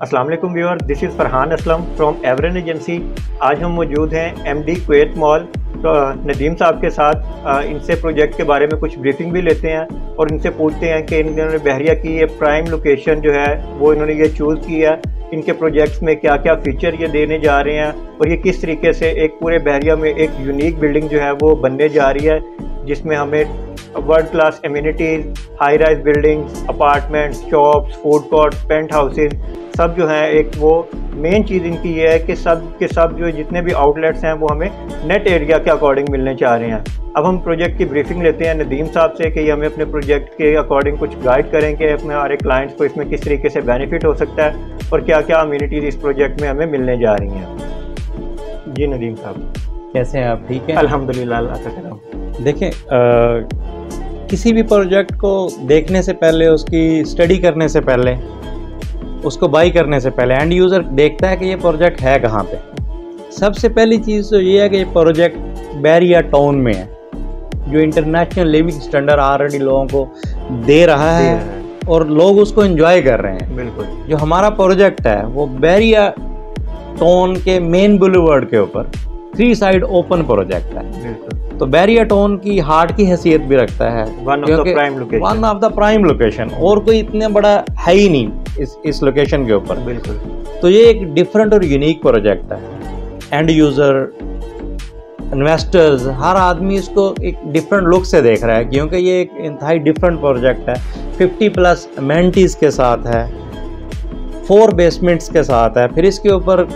अस्सलाम वालेकुम viewer, this is Farhan Aslam from Everon agency. आज हम मौजूद हैं एमडी कुवैत मॉल तो नदीम साहब के साथ। इनसे प्रोजेक्ट के बारे में कुछ ब्रीफिंग भी लेते हैं और इनसे पूछते हैं कि इन्होंने बहरिया की ये प्राइम लोकेशन जो है वो इन्होंने ये चूज़ की है, इनके प्रोजेक्ट्स में क्या क्या फ़ीचर ये देने जा रहे हैं और ये किस तरीके से एक पूरे बहरिया में एक यूनिक बिल्डिंग जो है वो बनने जा रही है, जिसमें हमें world class amenities, high rise buildings, apartments, shops, food court, penthouses सब जो है। एक वो मेन चीज़ इनकी ये है कि सब के सब जो जितने भी आउटलेट्स हैं वो हमें नेट एरिया के अकॉर्डिंग मिलने चाह रहे हैं। अब हम प्रोजेक्ट की ब्रीफिंग लेते हैं नदीम साहब से कि ये हमें अपने प्रोजेक्ट के अकॉर्डिंग कुछ गाइड करें कि अपने हमारे क्लाइंट्स को इसमें किस तरीके से बेनिफिट हो सकता है और क्या क्या अम्यूनिटीज़ इस प्रोजेक्ट में हमें मिलने जा रही हैं। जी नदीम साहब, कैसे हैं आप? ठीक है, अल्हम्दुलिल्लाह, अल्लाह का करम। देखें, किसी भी प्रोजेक्ट को देखने से पहले, उसकी स्टडी करने से पहले, उसको बाई करने से पहले एंड यूज़र देखता है कि ये प्रोजेक्ट है कहाँ पे। सबसे पहली चीज़ तो ये है कि ये प्रोजेक्ट बहरिया टाउन में है, जो इंटरनेशनल लिविंग स्टैंडर्ड ऑलरेडी लोगों को दे रहा है और लोग उसको एंजॉय कर रहे हैं। बिल्कुल, जो हमारा प्रोजेक्ट है वो बहरिया टाउन के मेन बुलेवर्ड के ऊपर 3 साइड ओपन प्रोजेक्ट है। बिल्कुल, तो बहरिया टाउन की हार्ट की हैसियत भी रखता है, one of the prime location, और कोई इतना बड़ा है ही नहीं इस लोकेशन के ऊपर। बिल्कुल, तो ये एक डिफरेंट और यूनिक प्रोजेक्ट है। एंड यूज़र, इन्वेस्टर्स, हर आदमी इसको एक डिफरेंट लुक से देख रहा है, क्योंकि ये एक इंतहाई डिफरेंट प्रोजेक्ट है। 50+ अमेनिटीज़ के साथ है, 4 बेसमेंट्स के साथ है। फिर इसके ऊपर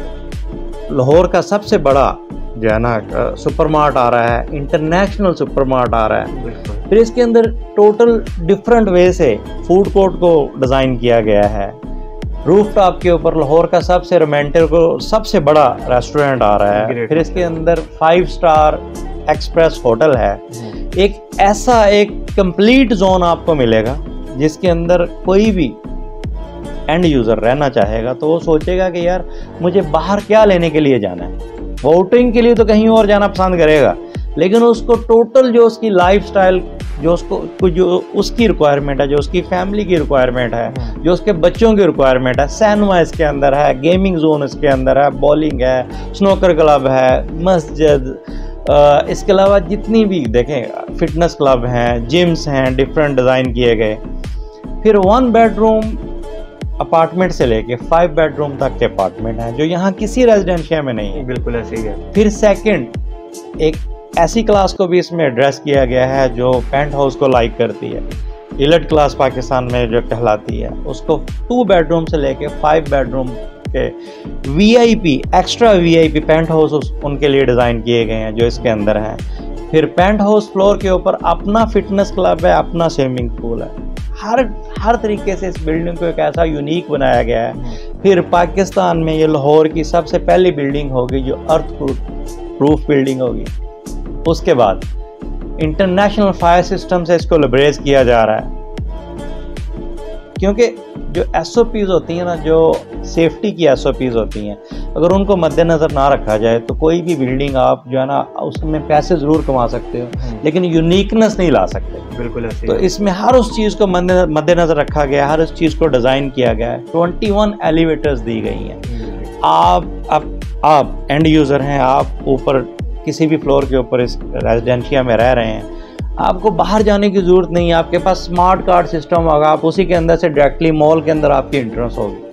लाहौर का सबसे बड़ा जो है ना सुपरमार्ट आ रहा है, इंटरनेशनल सुपरमार्ट आ रहा है। बिल्कुल, फिर इसके अंदर टोटल डिफरेंट वे से फूड कोर्ट को डिज़ाइन किया गया है। रूफ टॉप के ऊपर लाहौर का सबसे रोमांटिक और सबसे बड़ा रेस्टोरेंट आ रहा है। फिर इसके अंदर 5 स्टार एक्सप्रेस होटल है। एक ऐसा एक कंप्लीट जोन आपको मिलेगा जिसके अंदर कोई भी एंड यूज़र रहना चाहेगा तो वो सोचेगा कि यार मुझे बाहर क्या लेने के लिए जाना है। वोटिंग के लिए तो कहीं और जाना पसंद करेगा, लेकिन उसको टोटल जो उसकी लाइफस्टाइल, जो उसकी रिक्वायरमेंट है, जो उसकी फैमिली की रिक्वायरमेंट है, जो उसके बच्चों की रिक्वायरमेंट है, सिनेमा इसके अंदर है, गेमिंग जोन इसके अंदर है, बॉलिंग है, स्नोकर क्लब है, मस्जिद, इसके अलावा जितनी भी देखें फिटनेस क्लब हैं, जिम्स हैं, डिफरेंट डिज़ाइन किए गए। फिर 1 बेडरूम अपार्टमेंट से लेके 5 बेडरूम तक के अपार्टमेंट हैं, जो यहाँ किसी रेजिडेंशिया में नहीं है। बिल्कुल ऐसे ही है। फिर सेकंड एक ऐसी क्लास को भी इसमें एड्रेस किया गया है जो पेंट हाउस को लाइक करती है, इलट क्लास पाकिस्तान में जो कहलाती है, उसको 2 बेडरूम से लेके 5 बेडरूम के VIP, extra VIP penthouse उनके लिए डिज़ाइन किए गए हैं जो इसके अंदर हैं। फिर पेंट हाउस फ्लोर के ऊपर अपना फिटनेस क्लब है, अपना स्विमिंग पूल है। हर तरीके से इस बिल्डिंग को एक ऐसा यूनिक बनाया गया है। फिर पाकिस्तान में ये लाहौर की सबसे पहली बिल्डिंग होगी जो अर्थ प्रूफ बिल्डिंग होगी। उसके बाद इंटरनेशनल फायर सिस्टम से इसको लैबरेज किया जा रहा है, क्योंकि जो SOPs होती हैं ना, जो सेफ्टी की SOPs होती हैं, अगर उनको मद्देनज़र ना रखा जाए तो कोई भी बिल्डिंग आप जो है ना उसमें पैसे ज़रूर कमा सकते हो, लेकिन यूनिकनेस नहीं ला सकते। बिल्कुल ऐसे। तो इसमें हर उस चीज़ को मद्देनज़र रखा गया, हर उस चीज़ को डिज़ाइन किया गया है। 21 एलिवेटर्स दी गई हैं। आप एंड यूज़र हैं, आप ऊपर किसी भी फ्लोर के ऊपर इस रेजिडेंशिया में रह रहे हैं, आपको बाहर जाने की ज़रूरत नहीं है। आपके पास स्मार्ट कार्ड सिस्टम होगा, आप उसी के अंदर से डायरेक्टली मॉल के अंदर आपकी एंट्रेंस होगी।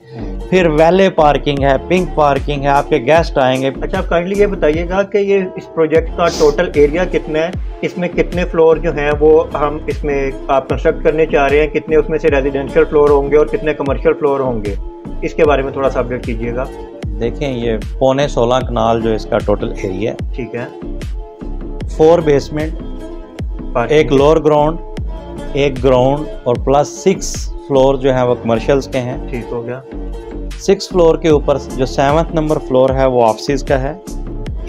फिर वैले पार्किंग है, पिंक पार्किंग है, आपके गेस्ट आएंगे। अच्छा, आप काइंडली ये बताइएगा कि ये इस प्रोजेक्ट का टोटल एरिया कितना है, इसमें कितने फ्लोर जो हैं वो हम इसमें आप कंस्ट्रक्ट करने चाह रहे हैं, कितने उसमें से रेजिडेंशियल फ्लोर होंगे और कितने कमर्शियल फ्लोर होंगे, इसके बारे में थोड़ा सा अपडेट कीजिएगा। देखें, ये 16.25 कनाल जो इसका टोटल एरिया है। ठीक है। 4 बेसमेंट, एक लोअर ग्राउंड, एक ग्राउंड और प्लस 6 फ्लोर जो है वो कमर्शियल्स के हैं। ठीक हो गया। 6 फ्लोर के ऊपर जो 7th नंबर फ्लोर है वो ऑफिस का है।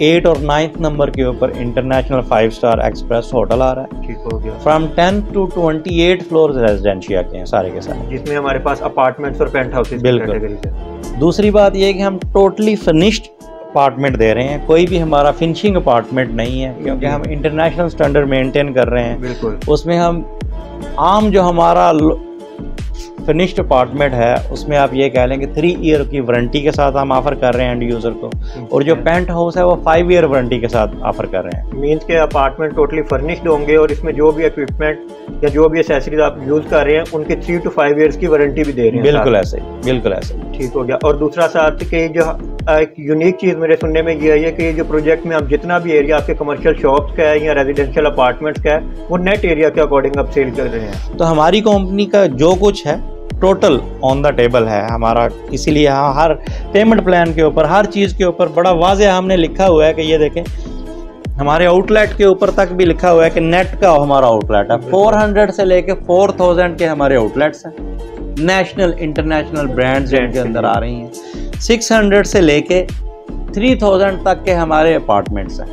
8 और 9th नंबर के ऊपर इंटरनेशनल 5 स्टार एक्सप्रेस होटल आ रहा है। ठीक हो गया। फ्रॉम 10 to 28 फ्लोर रेजिडेंशिया के हैं सारे के सारे, जिसमें हमारे पास अपार्टमेंट्स और पेंट हाउसेस बिल्कुल। दूसरी बात ये है कि हम टोटली फिनिश्ड अपार्टमेंट दे रहे हैं, कोई भी हमारा फिनिशिंग अपार्टमेंट नहीं है, क्योंकि हम इंटरनेशनल स्टैंडर्ड मेंटेन कर रहे हैं। बिल्कुल। उसमें हम आम जो हमारा फिनिश्ड अपार्टमेंट है उसमें आप ये कह लें कि 3 ईयर की वारंटी के साथ हम ऑफर कर रहे हैं एंड यूज़र को, और जो पेंट हाउस है वो 5 ईयर वारंटी के साथ ऑफर कर रहे हैं। मीन्स के अपार्टमेंट टोटली फर्निश्ड होंगे और इसमें जो भी इक्विपमेंट या जो भी एसेसरीज आप यूज़ कर रहे हैं उनके 3 to 5 ईयर्स की वारंटी भी दे रहे हैं। बिल्कुल ऐसे, बिल्कुल ऐसे। ठीक हो गया। और दूसरा साथ कि जो एक यूनिक चीज़ मेरे सुनने में ये है कि जो प्रोजेक्ट में आप जितना भी एरिया आपके कमर्शियल शॉप्स का है या रेजिडेंशियल अपार्टमेंट्स का है वो नेट एरिया के अकॉर्डिंग आप सेल कर रहे हैं। तो हमारी कंपनी का जो कुछ है टोटल ऑन द टेबल है हमारा, इसीलिए हर पेमेंट प्लान के ऊपर हर चीज़ के ऊपर बड़ा वाज़ेह हमने लिखा हुआ है कि ये देखें हमारे आउटलेट के ऊपर तक भी लिखा हुआ है कि नेट का हमारा आउटलेट है। 400 से लेके 4000 के हमारे आउटलेट्स हैं, नेशनल इंटरनेशनल ब्रांड्स जिनके अंदर आ रही हैं। 600 से लेके 3000 तक के हमारे अपार्टमेंट्स हैं,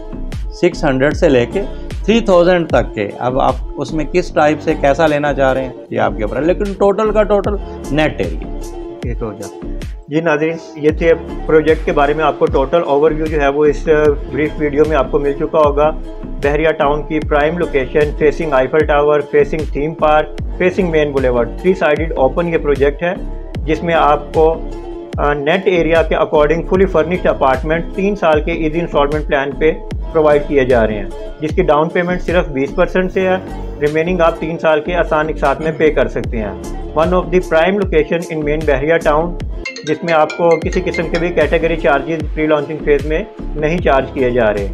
600 से लेके 3000 तक के। अब आप उसमें किस टाइप से कैसा लेना चाह रहे हैं ये आपके ऊपर है, लेकिन टोटल का टोटल नेट एरिया। ठीक हो गया जी। नाज़रीन, ये थे प्रोजेक्ट के बारे में आपको टोटल ओवरव्यू जो है वो इस ब्रीफ वीडियो में आपको मिल चुका होगा। बहरिया टाउन की prime location, facing Eiffel tower, facing theme park, facing main boulevard, 3 sided open ये प्रोजेक्ट है जिसमें आपको नेट एरिया के अकॉर्डिंग फुली फर्निश्ड अपार्टमेंट 3 साल के इजी इंस्टॉलमेंट प्लान पे प्रोवाइड किए जा रहे हैं, जिसकी डाउन पेमेंट सिर्फ 20% से है, रिमेनिंग आप 3 साल के आसान एक साथ में पे कर सकते हैं। One of the prime location in main Bahria town, जिसमें आपको किसी किस्म के भी category charges pre launching phase में नहीं चार्ज किए जा रहे।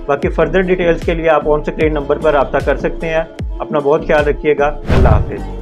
बाकी फर्दर डिटेल्स के लिए आप ऑन स्क्रीन नंबर पर रब्ता कर सकते हैं। अपना बहुत ख्याल रखिएगा। अल्लाह हाफिज़।